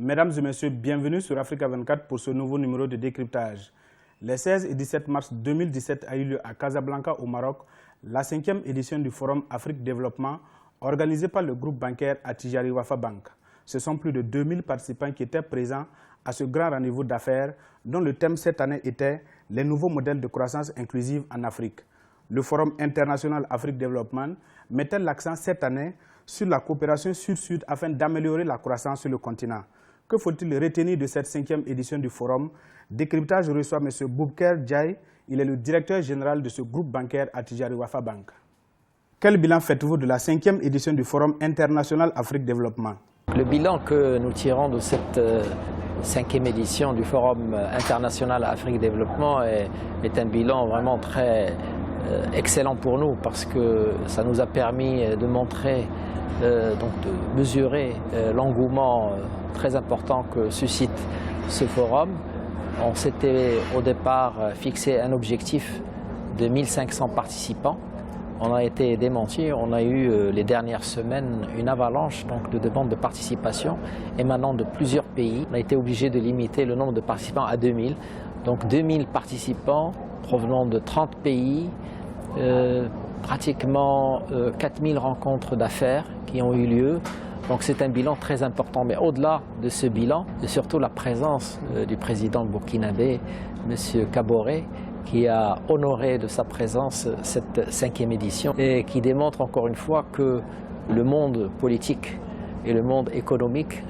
Mesdames et messieurs, bienvenue sur Africa 24 pour ce nouveau numéro de décryptage. Les 16 et 17 mars 2017 a eu lieu à Casablanca au Maroc la 5e édition du Forum Afrique Développement organisé par le groupe bancaire Attijari Wafa Bank. Ce sont plus de 2000 participants qui étaient présents à ce grand rendez-vous d'affaires dont le thème cette année était « Les nouveaux modèles de croissance inclusive en Afrique ». Le Forum international Afrique Développement mettait l'accent cette année sur la coopération sud-sud afin d'améliorer la croissance sur le continent. Que faut-il retenir de cette 5e édition du Forum? Décryptage reçoit M. Boubker Djaï, il est le directeur général de ce groupe bancaire Attijari Wafa Bank. Quel bilan faites-vous de la 5e édition du Forum international Afrique Développement? Le bilan que nous tirons de cette 5e édition du Forum international Afrique Développement est un bilan vraiment très excellent pour nous parce que ça nous a permis de montrer, de mesurer l'engouement très important que suscite ce forum. On s'était au départ fixé un objectif de 1500 participants. On a été démenti, on a eu les dernières semaines une avalanche de demandes de participation émanant de plusieurs pays. On a été obligé de limiter le nombre de participants à 2000. Donc 2000 participants provenant de 30 pays, pratiquement 4000 rencontres d'affaires qui ont eu lieu. Donc c'est un bilan très important. Mais au-delà de ce bilan, c'est surtout la présence du président burkinabé, M. Kaboré, qui a honoré de sa présence cette 5e édition et qui démontre encore une fois que le monde politique et le monde économique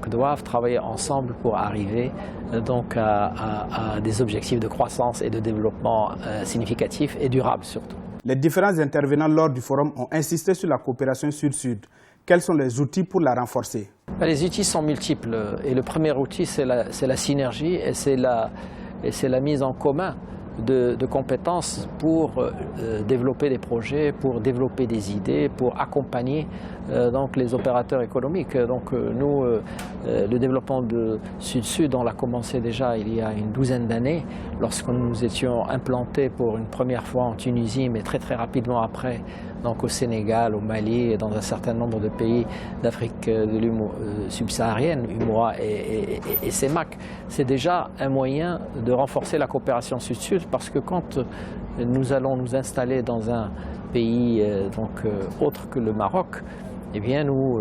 doivent travailler ensemble pour arriver à des objectifs de croissance et de développement significatifs et durables surtout. Les différents intervenants lors du forum ont insisté sur la coopération sud-sud. Quels sont les outils pour la renforcer? Les outils sont multiples et le premier outil c'est la synergie et c'est la mise en commun de compétences pour développer des projets, pour développer des idées, pour accompagner les opérateurs économiques. Nous, le développement de Sud-Sud, on l'a commencé déjà il y a une douzaine d'années, lorsque nous étions implantés pour une première fois en Tunisie, mais très rapidement après, au Sénégal, au Mali et dans un certain nombre de pays d'Afrique subsaharienne, UMOA et CEMAC. C'est déjà un moyen de renforcer la coopération Sud-Sud parce que quand nous allons nous installer dans un pays autre que le Maroc, eh bien nous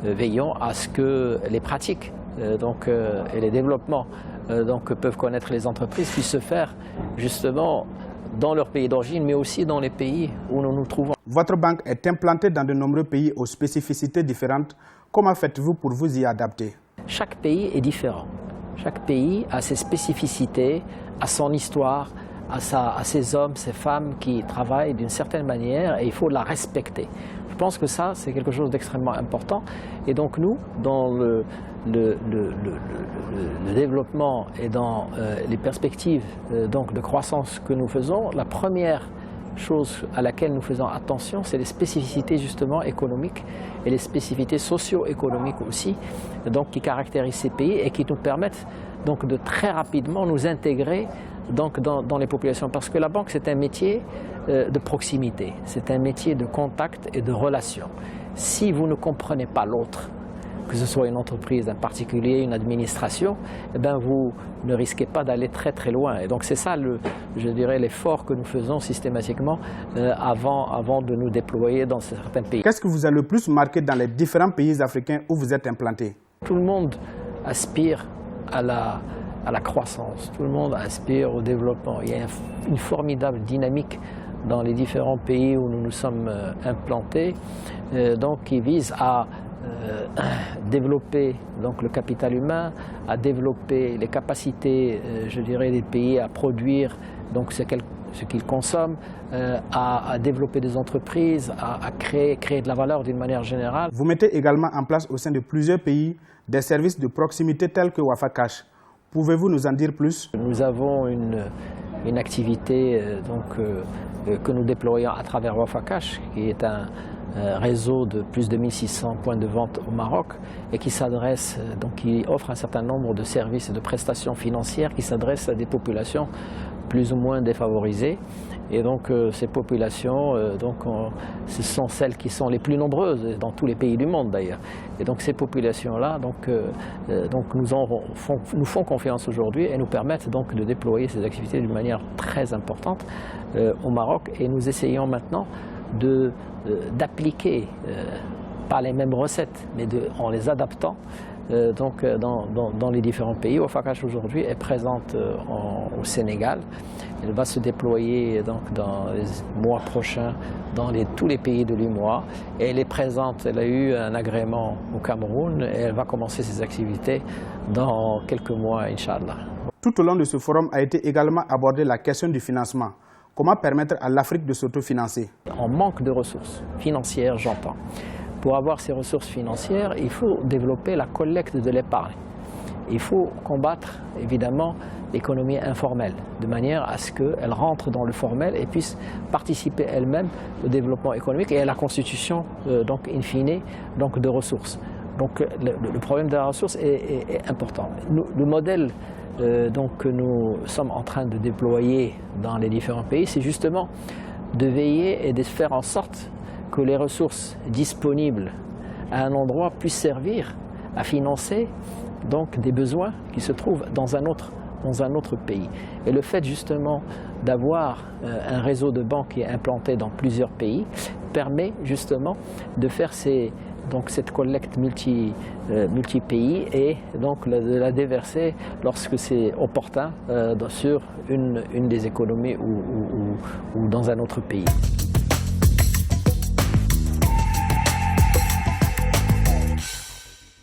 veillons à ce que les pratiques et les développements peuvent connaître les entreprises puissent se faire justement dans leur pays d'origine, mais aussi dans les pays où nous nous trouvons. Votre banque est implantée dans de nombreux pays aux spécificités différentes. Comment faites-vous pour vous y adapter? Chaque pays est différent. Chaque pays a ses spécificités, a son histoire, a ses hommes, ses femmes qui travaillent d'une certaine manière et il faut la respecter. Je pense que ça, c'est quelque chose d'extrêmement important. Et donc nous, dans le développement et dans les perspectives de croissance que nous faisons, la première chose à laquelle nous faisons attention, c'est les spécificités justement économiques et les spécificités socio-économiques aussi, qui caractérisent ces pays et qui nous permettent de très rapidement nous intégrer dans les populations. Parce que la banque, c'est un métier de proximité, c'est un métier de contact et de relation. Si vous ne comprenez pas l'autre, que ce soit une entreprise, un particulier, une administration, vous ne risquez pas d'aller très loin. Et donc c'est ça, je dirais, l'effort que nous faisons systématiquement avant de nous déployer dans certains pays. Qu'est-ce que vous a le plus marqué dans les différents pays africains où vous êtes implanté? Tout le monde aspire à la croissance, tout le monde aspire au développement. Il y a une formidable dynamique dans les différents pays où nous nous sommes implantés, qui vise à développer le capital humain, à développer les capacités, je dirais, des pays à produire ce qu'ils consomment, à développer des entreprises, à créer de la valeur d'une manière générale. Vous mettez également en place au sein de plusieurs pays des services de proximité tels que Wafa Cash. Pouvez-vous nous en dire plus? Nous avons une activité que nous déployons à travers Wafa Cash, qui est un réseau de plus de 1600 points de vente au Maroc et qui s'adresse, qui offre un certain nombre de services et de prestations financières qui s'adressent à des populations plus ou moins défavorisées. Et donc ces populations, ce sont celles qui sont les plus nombreuses dans tous les pays du monde d'ailleurs. Et donc ces populations-là nous font confiance aujourd'hui et nous permettent donc de déployer ces activités d'une manière très importante au Maroc. Et nous essayons maintenant d'appliquer, pas les mêmes recettes, mais en les adaptant dans les différents pays. Ofakash aujourd'hui est présente au Sénégal. Elle va se déployer dans les mois prochains dans tous les pays de l'UMOA. Et elle est présente, elle a eu un agrément au Cameroun et elle va commencer ses activités dans quelques mois, Inch'Allah. Tout au long de ce forum a été également abordée la question du financement. Comment permettre à l'Afrique de s'autofinancer? On manque de ressources financières, j'entends. Pour avoir ces ressources financières, il faut développer la collecte de l'épargne. Il faut combattre, évidemment, l'économie informelle, de manière à ce qu'elle rentre dans le formel et puisse participer elle-même au développement économique et à la constitution, in fine, de ressources. Donc le problème de la ressource est important. Le modèle que nous sommes en train de déployer dans les différents pays, c'est justement de veiller et de faire en sorte que les ressources disponibles à un endroit puissent servir à financer des besoins qui se trouvent dans un autre pays. Et le fait justement d'avoir un réseau de banques qui est implanté dans plusieurs pays permet justement de faire cette collecte multi-pays et de la déverser lorsque c'est opportun sur une des économies ou dans un autre pays.